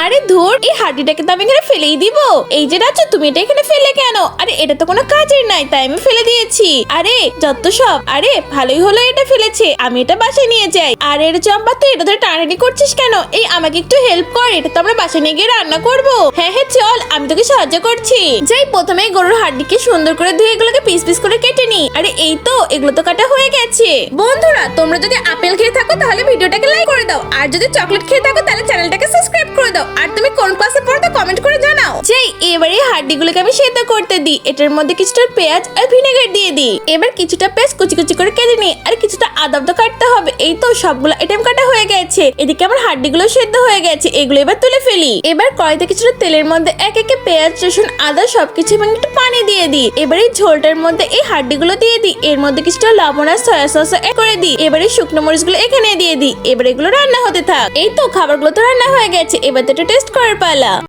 আরে ধুর, এই হাড্ডিটাকে তো আমি এখানে ফেলেই দিব। এই যে রাজু, তুমি এটা এখানে ফেলে কেন? আরে এটা তো কোনো কাজের নাই, তাই আমি ফেলে দিয়েছি। আরে যত সব, আরে ভালোই হলো এটা ফেলেছে, আমি এটা বাসায় নিয়ে যাই। আর এর চম্পা, তুই এটা ধরে টানাটানি করছিস কেন? এই আমাকে একটু হেল্প কর, এটা তো আমরা বাসায় নিয়ে গিয়ে রান্না করবো। হ্যাঁ হ্যাঁ চল, আমি তোকে সাহায্য করছি। যাই প্রথমে গরুর হাড্ডিকে সুন্দর করে ধুয়ে এগুলোকে পিস পিস করে কেটে নি। আরে এই তো, এগুলো তো কাটা হয়ে গেছে। বন্ধুরা, তোমরা যদি আপেল খেয়ে থাকো তাহলে ভিডিওটাকে লাইক করে দাও, আর যদি চকলেট খেয়ে থাকো তাহলে চ্যানেলটাকে সাবস্ক্রাইব করে দাও। আর তুমি কোন ক্লাসে পড়ো তা কমেন্ট করে জানাও। যেই এবারে হাড্ডিগুলোকে আমি সেদ্ধ করতে দিই। এটার মধ্যে কিছুটা পেঁয়াজ আর ভিনেগার দিয়ে দিই। এবার কিছুটা পেঁয়াজ কুচি কুচি করে কেটে নিই, আর কিছুটা আদা তো কাটতে হবে। এই তো সবগুলো আইটেম কাটা হয়ে গেছে। এদিকে আমার হাড্ডিগুলো সেদ্ধ হয়ে গেছে, এগুলো এবার তুলে ফেলি। এবার কড়াইতে কিছুটা তেলের মধ্যে এক একে পেঁয়াজ, রসুন, আদা সবকিছু এবং একটু পানি দিয়ে দিই। এবার এই ঝোলটার মধ্যে এই হাড্ডিগুলো দিয়ে দিই। এর মধ্যে কিছুটা লবণ আর সয়া সস এড করে দিই। এবারে শুকনো মরিচগুলো এখানে দিয়ে দিই। এবার এগুলো রান্না হতে থাক। এই তো খাবারগুলো তো রান্না হয়ে গেছে, এবার তো একটু টেস্ট করার পালা।